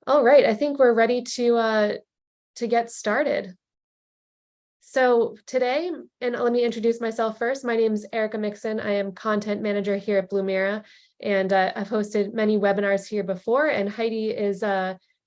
All right, I think we're ready to get started. So today, and let me introduce myself first. My name is Erica Mixon. I am content manager here at Blumira, and I've hosted many webinars here before. And Heidi is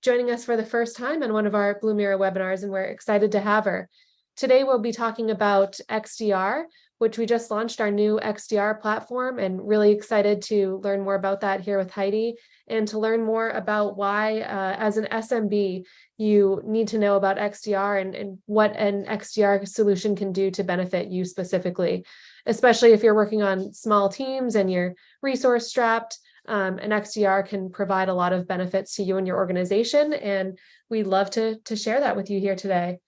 joining us for the first time on one of our Blumira webinars, and we're excited to have her. Today, we'll be talking about XDR, which we just launched our new XDR platform, and really excited to learn more about that here with Heidi, and to learn more about why, as an SMB, you need to know about XDR and what an XDR solution can do to benefit you specifically, especially if you're working on small teams and you're resource strapped. An XDR can provide a lot of benefits to you and your organization, and we'd love to share that with you here today.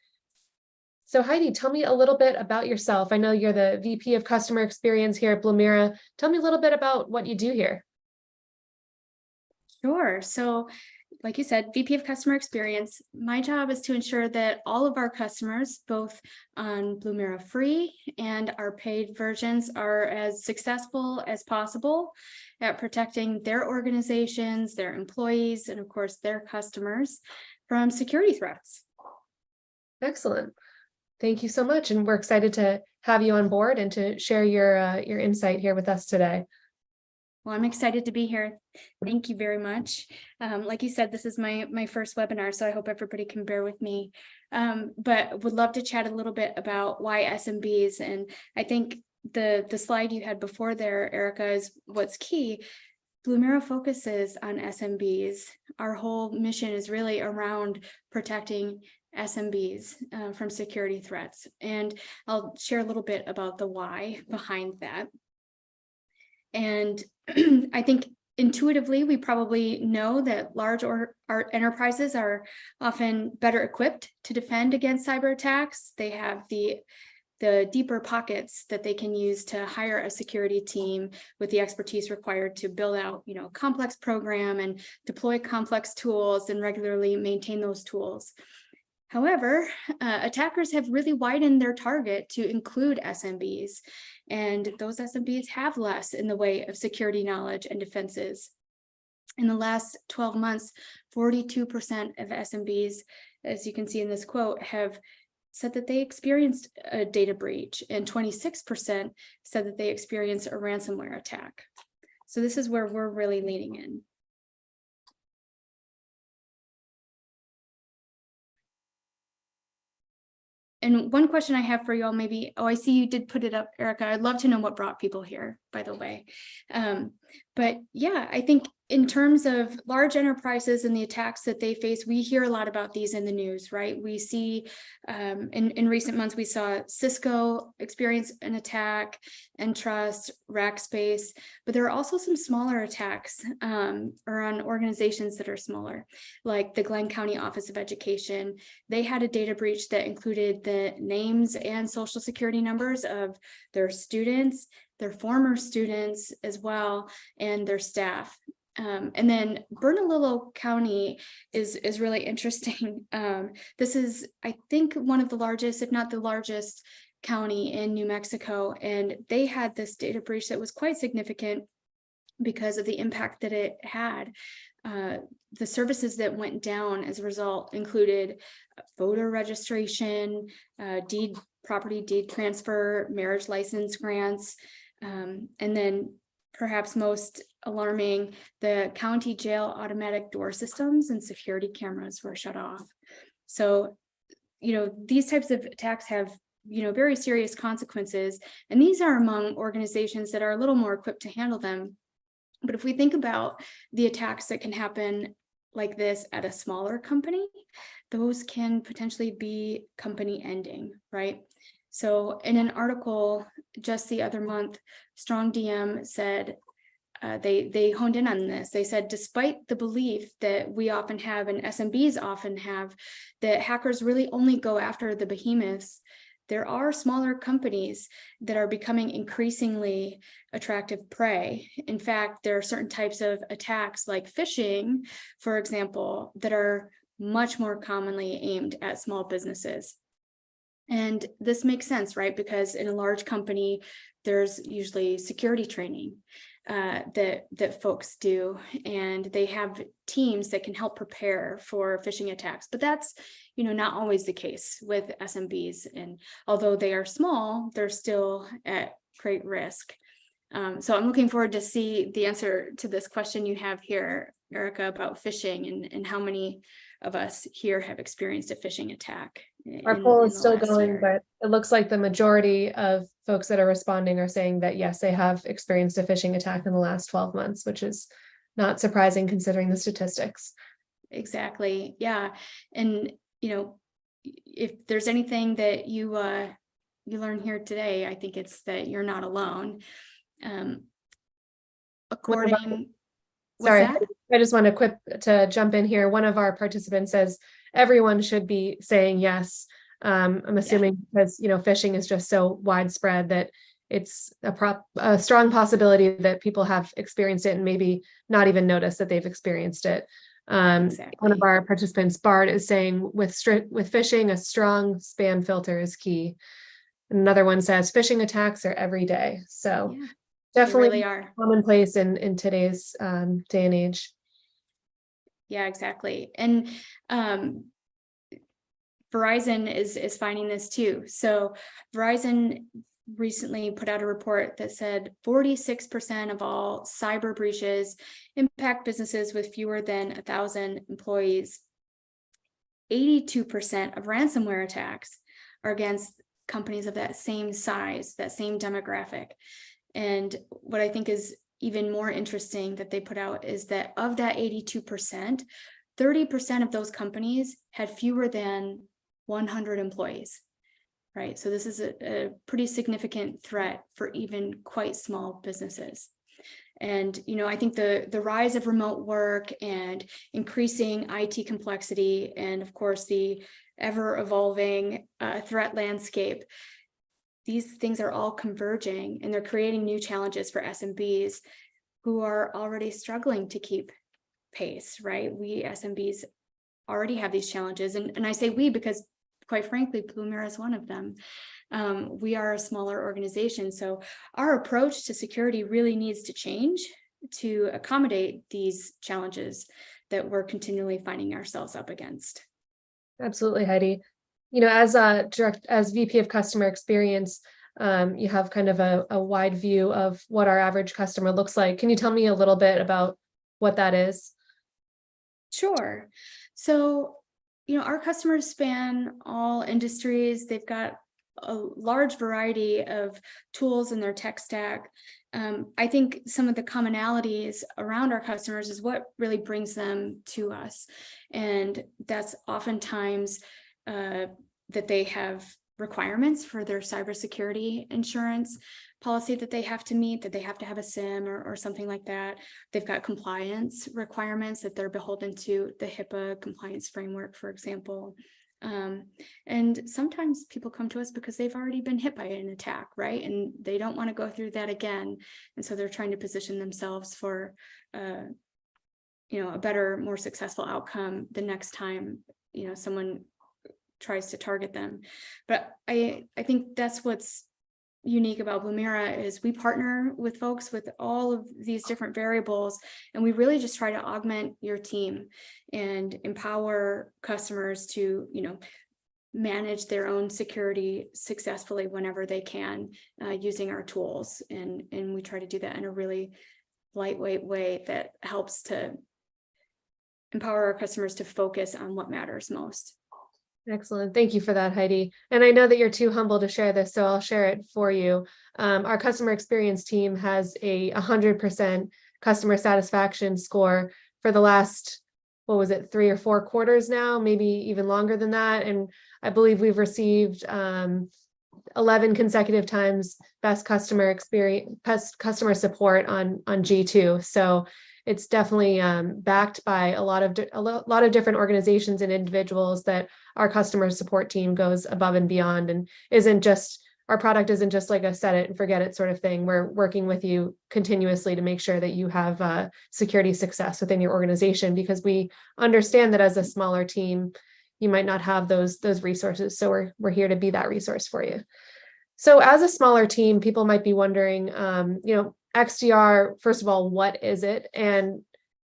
So Heidi, tell me a little bit about yourself. I know you're the VP of Customer Experience here at Blumira. Tell me a little bit about what you do here. Sure. So like you said, VP of Customer Experience, my job is to ensure that all of our customers, both on Blumira free and our paid versions, are as successful as possible at protecting their organizations, their employees, and of course, their customers from security threats. Excellent. Thank you so much. And we're excited to have you on board and to share your insight here with us today. Well, I'm excited to be here. Thank you very much. Like you said, this is my first webinar, so I hope everybody can bear with me. But would love to chat a little bit about why SMBs. And I think the slide you had before there, Erica, is what's key. Blumira focuses on SMBs. Our whole mission is really around protecting SMBs from security threats. And I'll share a little bit about the why behind that. And I think intuitively, we probably know that large enterprises are often better equipped to defend against cyber attacks. They have the deeper pockets that they can use to hire a security team with the expertise required to build out, a complex program and deploy complex tools and regularly maintain those tools. However, attackers have really widened their target to include SMBs, and those SMBs have less in the way of security knowledge and defenses. In the last 12 months, 42% of SMBs, as you can see in this quote, have said that they experienced a data breach, and 26% said that they experienced a ransomware attack. So this is where we're really leaning in. And one question I have for you all, maybe, I see you did put it up, Erica. I'd love to know what brought people here, by the way. But yeah, I think in terms of large enterprises and the attacks that they face, we hear a lot about these in the news, right? We see in recent months, we saw Cisco experience an attack, Entrust, Rackspace, but there are also some smaller attacks or on organizations that are smaller, like the Glenn County Office of Education. They had a data breach that included the names and social security numbers of their students, their former students as well, and their staff. And then Bernalillo County is really interesting. This is, I think, one of the largest, if not the largest, county in New Mexico, and they had this data breach that was quite significant because of the impact that it had. The services that went down as a result included voter registration, property deed transfer, marriage license grants, and then perhaps most alarming, the county jail automatic door systems and security cameras were shut off. So, these types of attacks have, very serious consequences. And these are among organizations that are a little more equipped to handle them. But if we think about the attacks that can happen like this at a smaller company, those can potentially be company ending, right? So in an article just the other month, Strong DM said, they honed in on this. They said, despite the belief that we often have and SMBs often have, that hackers really only go after the behemoths, there are smaller companies that are becoming increasingly attractive prey. In fact, there are certain types of attacks like phishing, for example, that are much more commonly aimed at small businesses. And this makes sense, right? Because in a large company, there's usually security training. that folks do, and they have teams that can help prepare for phishing attacks. But that's, not always the case with SMBs, and although they are small, they're still at great risk. So I'm looking forward to see the answer to this question you have here, Erica, about phishing, and how many of us here have experienced a phishing attack. Our poll is the still last going, year. but it looks like the majority of folks that are responding are saying that yes, they have experienced a phishing attack in the last 12 months, which is not surprising considering the statistics. Exactly. Yeah. And, if there's anything that you learn here today, I think it's that you're not alone. According, what's Sorry, that? I just want to jump in here. One of our participants says everyone should be saying yes. I'm assuming because, phishing is just so widespread that it's a strong possibility that people have experienced it and maybe not even noticed that they've experienced it. Exactly. One of our participants, Bart, is saying with phishing, a strong spam filter is key. Another one says phishing attacks are every day. So Yeah, definitely really are commonplace in today's day and age. Yeah, exactly. And Verizon is finding this too. So Verizon recently put out a report that said 46% of all cyber breaches impact businesses with fewer than 1,000 employees. 82% of ransomware attacks are against companies of that same size, that same demographic. And what I think is even more interesting that they put out is that of that 82%, 30% of those companies had fewer than 100 employees, right? So this is a pretty significant threat for even quite small businesses. And, I think the rise of remote work and increasing IT complexity, and of course, the ever evolving threat landscape, these things are all converging, and they're creating new challenges for SMBs who are already struggling to keep pace, right? We SMBs already have these challenges. And I say we because, quite frankly, Blue Mirror is one of them. We are a smaller organization, so our approach to security really needs to change to accommodate these challenges that we're continually finding ourselves up against. Absolutely, Heidi. As VP of customer experience, you have kind of a wide view of what our average customer looks like. Can you tell me a little bit about what that is? Sure. So, our customers span all industries. They've got a large variety of tools in their tech stack. I think some of the commonalities around our customers is what really brings them to us. And that's oftentimes that they have requirements for their cybersecurity insurance policy that they have to meet, that they have to have a SIM or something like that. They've got compliance requirements that they're beholden to, the HIPAA compliance framework, for example. And sometimes people come to us because they've already been hit by an attack, right? And they don't want to go through that again. And so they're trying to position themselves for, a better, more successful outcome the next time, someone tries to target them. But I think that's what's unique about Blue Mirror is we partner with folks with all of these different variables, and we really just try to augment your team and empower customers to, manage their own security successfully whenever they can, using our tools. And we try to do that in a really lightweight way that helps to empower our customers to focus on what matters most. Excellent. Thank you for that, Heidi. And I know that you're too humble to share this, so I'll share it for you. Our customer experience team has a 100% customer satisfaction score for the last, 3 or 4 quarters now, maybe even longer than that. And I believe we've received 11 consecutive times best customer support on G2. So it's definitely backed by a lot of different organizations and individuals that our customer support team goes above and beyond, and our product isn't just like a set it and forget it sort of thing. We're working with you continuously to make sure that you have security success within your organization, because we understand that as a smaller team, you might not have those resources. So we're here to be that resource for you. So as a smaller team, people might be wondering, XDR, first of all, what is it? And,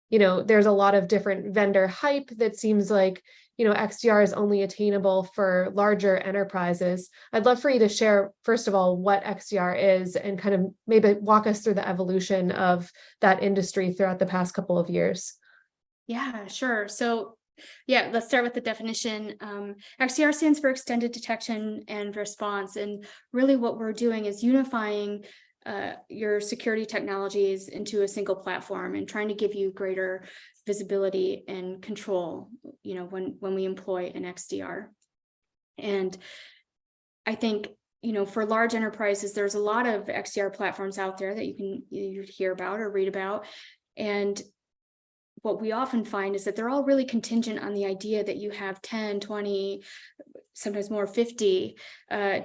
there's a lot of different vendor hype that seems like, XDR is only attainable for larger enterprises. I'd love for you to share, first of all, what XDR is and kind of maybe walk us through the evolution of that industry throughout the past couple of years. Yeah, sure. So yeah, let's start with the definition. XDR stands for extended detection and response. And really what we're doing is unifying your security technologies into a single platform and trying to give you greater visibility and control, when we employ an XDR. And I think, for large enterprises, there's a lot of XDR platforms out there that you hear about or read about. And what we often find is that they're all really contingent on the idea that you have 10, 20, sometimes more, 50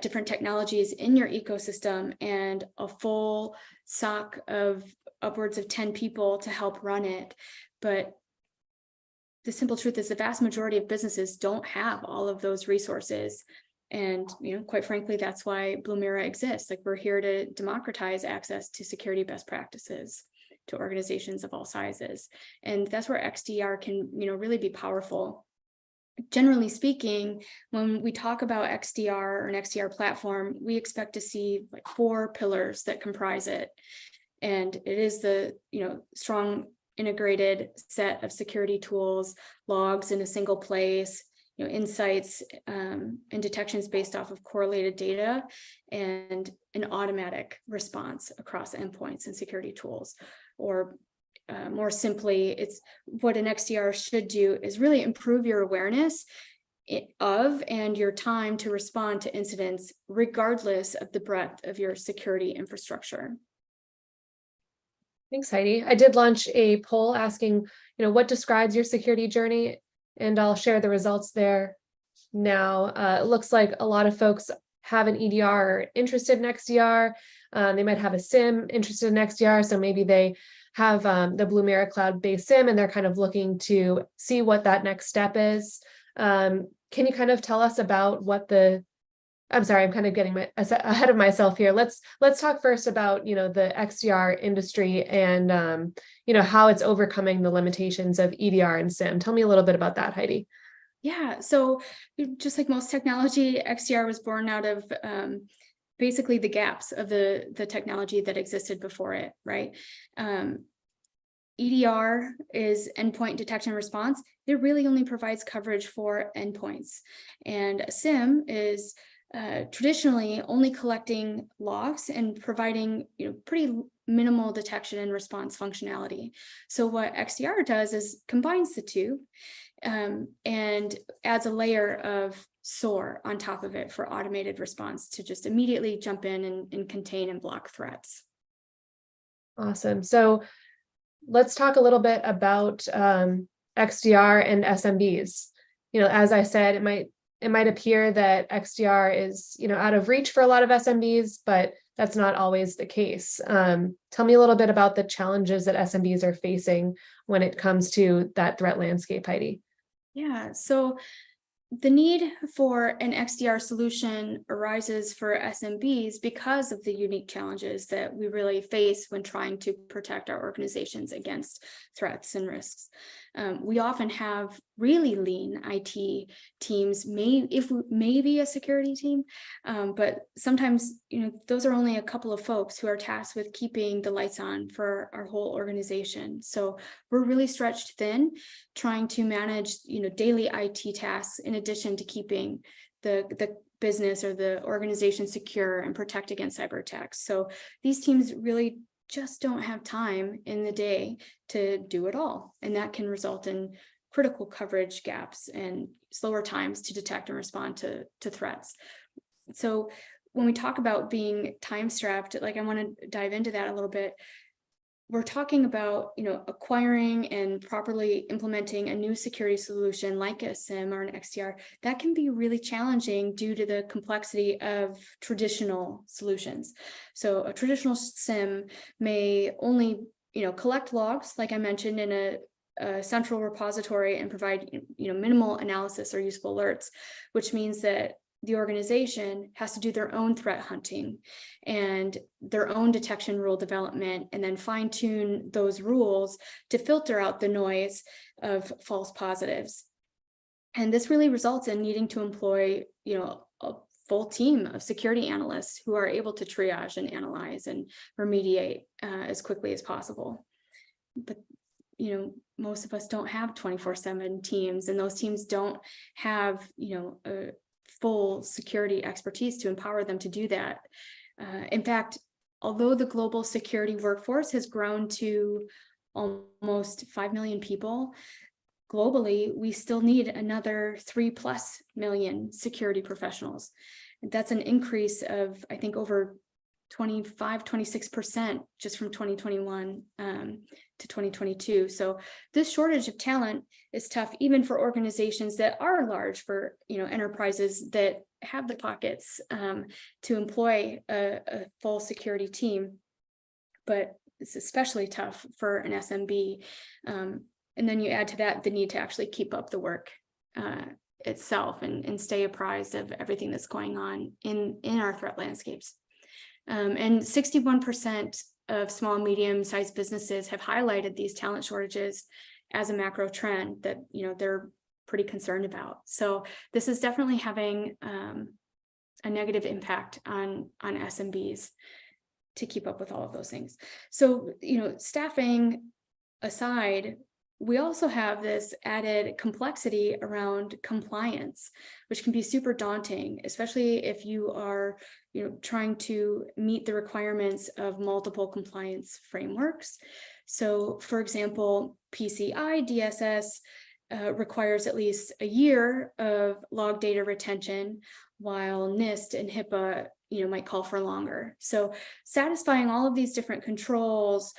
different technologies in your ecosystem and a full SOC of upwards of 10 people to help run it. But the simple truth is the vast majority of businesses don't have all of those resources. And, quite frankly, that's why Blumira exists. Like, we're here to democratize access to security best practices to organizations of all sizes. And that's where XDR can, really be powerful. Generally speaking, when we talk about XDR or an XDR platform, we expect to see like 4 pillars that comprise it. And it is the, strong integrated set of security tools, logs in a single place, insights and detections based off of correlated data, and an automatic response across endpoints and security tools. Or more simply, it's what an XDR should do is really improve your awareness of and your time to respond to incidents, regardless of the breadth of your security infrastructure. Thanks, Heidi. I did launch a poll asking, what describes your security journey, and I'll share the results there now. It looks like a lot of folks have an EDR or interested in XDR. They might have a SIM interested in XDR, so maybe they have the Blumira cloud-based SIM and they're kind of looking to see what that next step is. Can you kind of tell us about I'm sorry, I'm kind of getting ahead of myself here. Let's talk first about, the XDR industry and, how it's overcoming the limitations of EDR and SIM. Tell me a little bit about that, Heidi. Yeah, so just like most technology, XDR was born out of basically the gaps of the technology that existed before it, right? EDR is endpoint detection response. It really only provides coverage for endpoints. And SIM is traditionally only collecting logs and providing pretty minimal detection and response functionality. So what XDR does is combines the two and adds a layer of SOAR on top of it for automated response to just immediately jump in and contain and block threats. Awesome. So let's talk a little bit about XDR and SMBs. As I said, it might appear that XDR is, out of reach for a lot of SMBs, but that's not always the case. Tell me a little bit about the challenges that SMBs are facing when it comes to that threat landscape, Heidi. Yeah, so the need for an XDR solution arises for SMBs because of the unique challenges that we really face when trying to protect our organizations against threats and risks. We often have really lean IT teams, maybe a security team, but sometimes those are only a couple of folks who are tasked with keeping the lights on for our whole organization. So we're really stretched thin, trying to manage daily IT tasks in addition to keeping the business or the organization secure and protect against cyber attacks. So these teams really just don't have time in the day to do it all. And that can result in critical coverage gaps and slower times to detect and respond to threats. So when we talk about being time strapped, I want to dive into that a little bit. We're talking about, acquiring and properly implementing a new security solution like a SIM or an XDR. That can be really challenging due to the complexity of traditional solutions. So a traditional SIM may only, collect logs, like I mentioned, in a central repository and provide, minimal analysis or useful alerts, which means that the organization has to do their own threat hunting and their own detection rule development, and then fine tune those rules to filter out the noise of false positives. And this really results in needing to employ, a full team of security analysts who are able to triage and analyze and remediate as quickly as possible. But most of us don't have 24/7 teams, and those teams don't have a full security expertise to empower them to do that. In fact, although the global security workforce has grown to almost 5 million people globally, we still need another 3+ million security professionals. And that's an increase of, I think, over 26% just from 2021 to 2022. So this shortage of talent is tough even for organizations that are large, for enterprises that have the pockets to employ a full security team. But it's especially tough for an SMB. And then you add to that the need to actually keep up the work itself and stay apprised of everything that's going on in our threat landscapes. And 61% of small and medium-sized businesses have highlighted these talent shortages as a macro trend that they're pretty concerned about. So this is definitely having a negative impact on SMBs to keep up with all of those things. So staffing aside, we also have this added complexity around compliance, which can be super daunting, especially if you are, trying to meet the requirements of multiple compliance frameworks. So, for example, PCI DSS requires at least a year of log data retention, while NIST and HIPAA might call for longer. So satisfying all of these different controls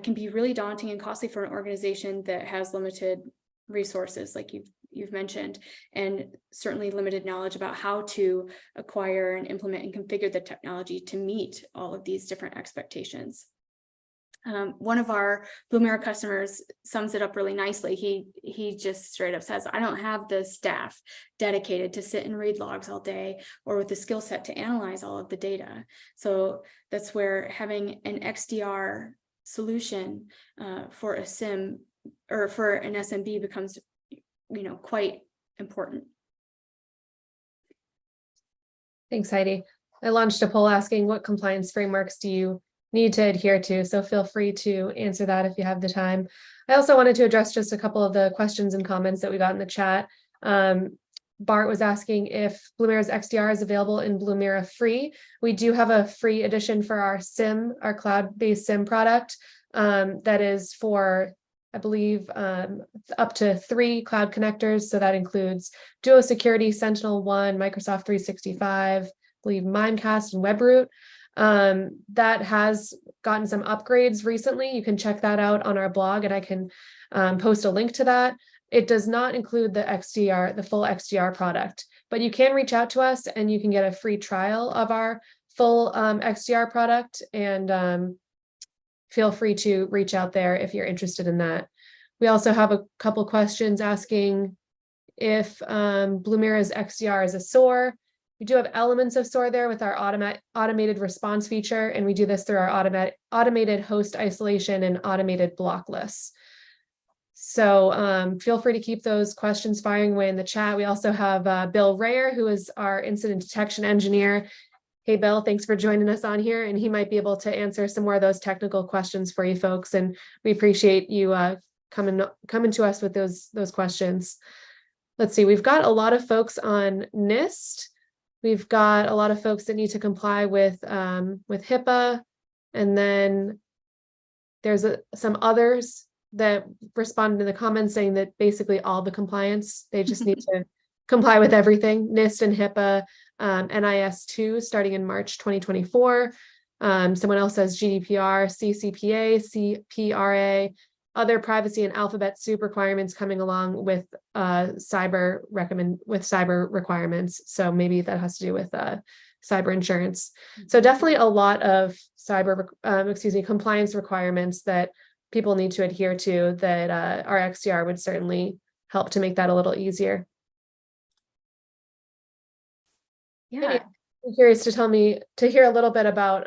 can be really daunting and costly for an organization that has limited resources, like you've mentioned, and certainly limited knowledge about how to acquire and implement and configure the technology to meet all of these different expectations. One of our Blumera customers sums it up really nicely. He just straight up says, I don't have the staff dedicated to sit and read logs all day, or with the skill set to analyze all of the data. So that's where having an XDR solution for a SIM or for an SMB becomes quite important. Thanks, Heidi. I launched a poll asking what compliance frameworks do you need to adhere to, so feel free to answer that if you have the time. I also wanted to address just a couple of the questions and comments that we got in the chat. Bart was asking if Blumera's XDR is available in Blumera free. We do have a free edition for our SIM, our cloud-based SIM product, that is for, I believe, up to 3 cloud connectors. So that includes Duo Security, Sentinel-1, Microsoft 365, I believe Mimecast and WebRoot. That has gotten some upgrades recently. You can check that out on our blog, and I can post a link to that. It does not include the XDR, the full XDR product, but you can reach out to us and you can get a free trial of our full XDR product, and feel free to reach out there if you're interested in that. We also have a couple questions asking if Blumera's XDR is a SOAR. We do have elements of SOAR there with our automated response feature, and we do this through our automated host isolation and automated block lists. So feel free to keep those questions firing away in the chat. We also have Bill Rayer, who is our incident detection engineer. Hey, Bill, thanks for joining us on here, and he might be able to answer some more of those technical questions for you folks, and we appreciate you coming to us with those questions. Let's see, we've got a lot of folks on NIST. We've got a lot of folks that need to comply with HIPAA, and then there's some others that responded in the comments saying that basically all the compliance, they just need to comply with everything, NIST and HIPAA, NIS2 starting in March 2024. Someone else says GDPR, CCPA, CPRA, other privacy and alphabet soup requirements coming along with cyber requirements. So maybe that has to do with cyber insurance. So definitely a lot of compliance requirements that people need to adhere to, that our XDR would certainly help to make that a little easier. Yeah. I'm curious to hear a little bit about,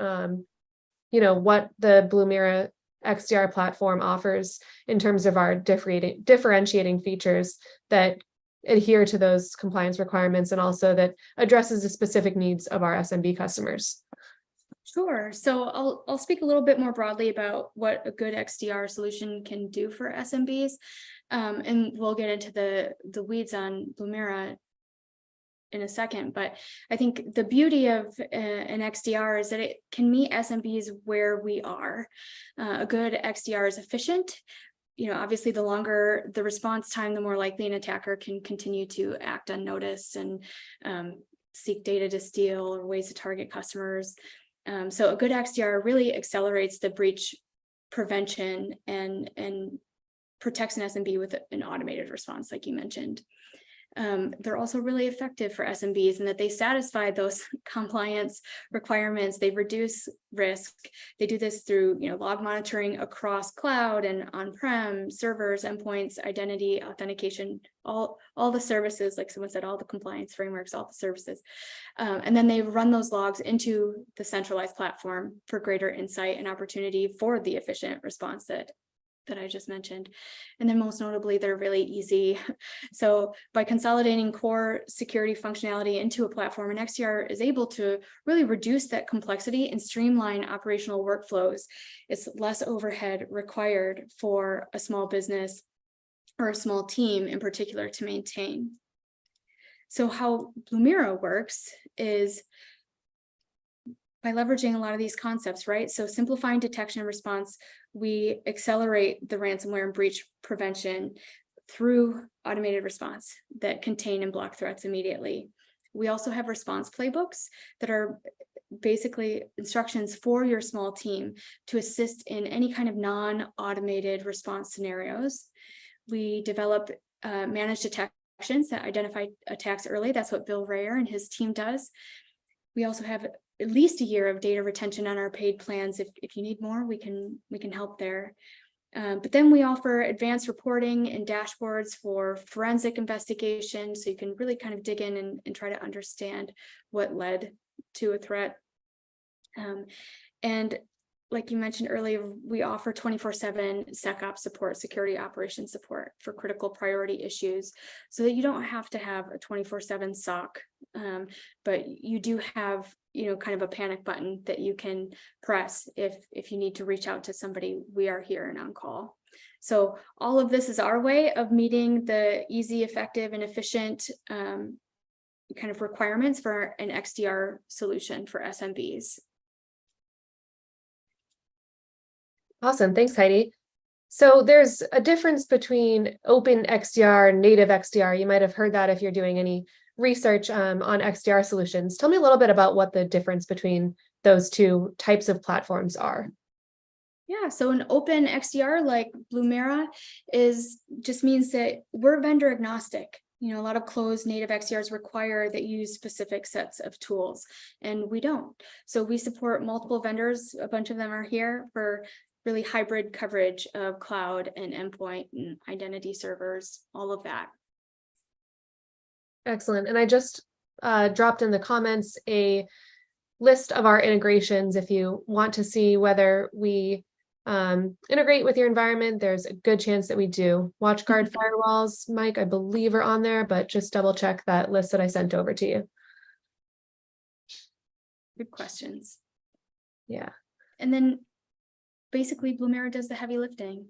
what the Blue Mira XDR platform offers in terms of our differentiating features that adhere to those compliance requirements and also that addresses the specific needs of our SMB customers. Sure. So I'll speak a little bit more broadly about what a good XDR solution can do for SMBs, and we'll get into the weeds on Blue Mira in a second. But I think the beauty of an XDR is that it can meet SMBs where we are. A good XDR is efficient. Obviously, the longer the response time, the more likely an attacker can continue to act unnoticed and seek data to steal or ways to target customers. So a good XDR really accelerates the breach prevention and protects an SMB with an automated response, like you mentioned. They're also really effective for SMBs in that they satisfy those compliance requirements. They reduce risk. They do this through, log monitoring across cloud and on-prem servers, endpoints, identity, authentication, all the services, like someone said, all the compliance frameworks, all the services. And then they run those logs into the centralized platform for greater insight and opportunity for the efficient response that I just mentioned. And then most notably, they're really easy. So by consolidating core security functionality into a platform, an XDR is able to really reduce that complexity and streamline operational workflows. It's less overhead required for a small business or a small team in particular to maintain. So how Blue Mira works is by leveraging a lot of these concepts, right? So simplifying detection and response, we accelerate the ransomware and breach prevention through automated response that contain and block threats immediately. We also have response playbooks that are basically instructions for your small team to assist in any kind of non-automated response scenarios. We develop managed detections that identify attacks early. That's what Bill Rayer and his team does. We also have at least a year of data retention on our paid plans. If you need more, we can help there. But then we offer advanced reporting and dashboards for forensic investigation, so you can really kind of dig in and try to understand what led to a threat. And like you mentioned earlier, we offer 24/7 SecOps support, security operations support for critical priority issues, so that you don't have to have a 24/7 SOC, but you do have, kind of a panic button that you can press if you need to reach out to somebody. We are here and on call. So all of this is our way of meeting the easy, effective, and efficient kind of requirements for an XDR solution for SMBs. Awesome. Thanks, Heidi. So there's a difference between open XDR and native XDR. You might have heard that if you're doing any research on XDR solutions. Tell me a little bit about what the difference between those two types of platforms are. Yeah, so an open XDR like Blue Mira just means that we're vendor agnostic. A lot of closed native XDRs require that you use specific sets of tools, and we don't. So we support multiple vendors. A bunch of them are here for really hybrid coverage of cloud and endpoint and identity servers, all of that. Excellent. And I just dropped in the comments a list of our integrations. If you want to see whether we integrate with your environment, there's a good chance that we do. WatchGuard firewalls, Mike, I believe are on there, but just double check that list that I sent over to you. Good questions. Yeah. And then basically Blue Mira does the heavy lifting.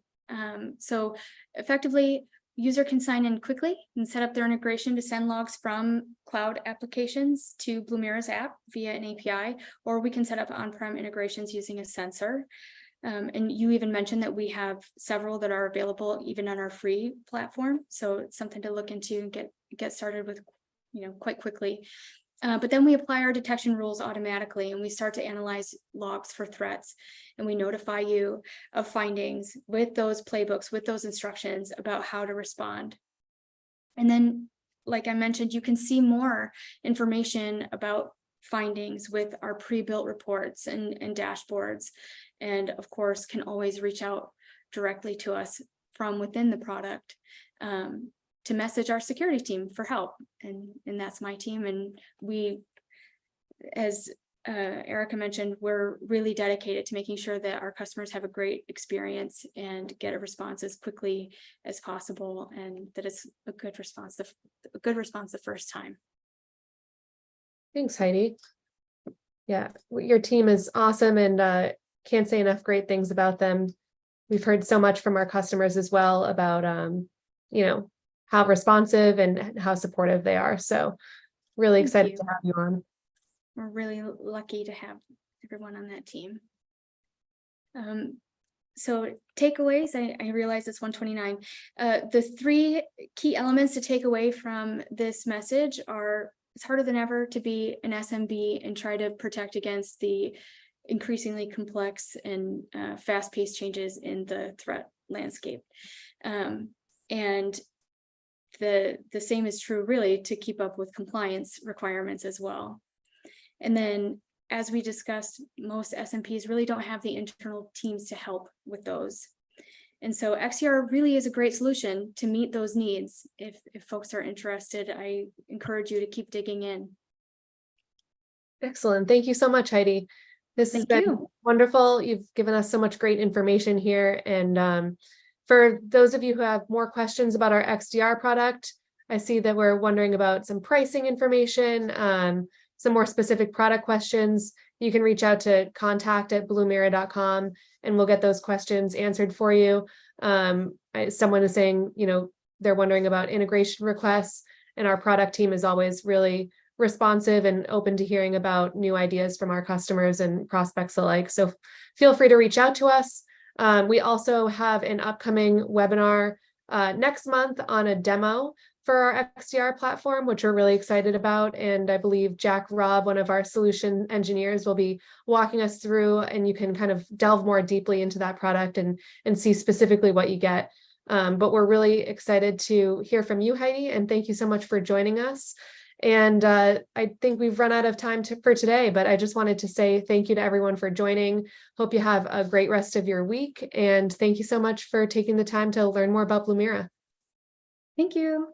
So effectively, user can sign in quickly and set up their integration to send logs from cloud applications to Blue Mira's app via an API, or we can set up on-prem integrations using a sensor. And you even mentioned that we have several that are available even on our free platform. So it's something to look into and get started with, quite quickly. But then we apply our detection rules automatically, and we start to analyze logs for threats, and we notify you of findings with those playbooks, with those instructions about how to respond. And then, like I mentioned, you can see more information about findings with our pre-built reports and dashboards, and of course can always reach out directly to us from within the product to message our security team for help, and that's my team, and we as Erica mentioned, we're really dedicated to making sure that our customers have a great experience and get a response as quickly as possible, and that it's a good response the first time. Thanks, Heidi. Yeah, your team is awesome, and can't say enough great things about them. We've heard so much from our customers as well about, how responsive and how supportive they are. So really excited to have you on. We're really lucky to have everyone on that team. So takeaways, I realize it's 1:29. The 3 key elements to take away from this message are: it's harder than ever to be an SMB and try to protect against the increasingly complex and fast-paced changes in the threat landscape. And the same is true really to keep up with compliance requirements as well. And then, as we discussed, most SMPs really don't have the internal teams to help with those. And so XDR really is a great solution to meet those needs. If folks are interested, I encourage you to keep digging in. Excellent. Thank you so much, Heidi. This has been wonderful. You've given us so much great information here. And for those of you who have more questions about our XDR product, I see that we're wondering about some pricing information, some more specific product questions. You can reach out to contact@bluemira.com and we'll get those questions answered for you. Someone is saying, they're wondering about integration requests, and our product team is always really responsive and open to hearing about new ideas from our customers and prospects alike. So feel free to reach out to us. We also have an upcoming webinar next month on a demo for our XDR platform, which we're really excited about. And I believe Jack Robb, one of our solution engineers, will be walking us through, and you can kind of delve more deeply into that product and see specifically what you get. But we're really excited to hear from you, Heidi, and thank you so much for joining us. And I think we've run out of time for today, but I just wanted to say thank you to everyone for joining. Hope you have a great rest of your week. And thank you so much for taking the time to learn more about Blumira. Thank you.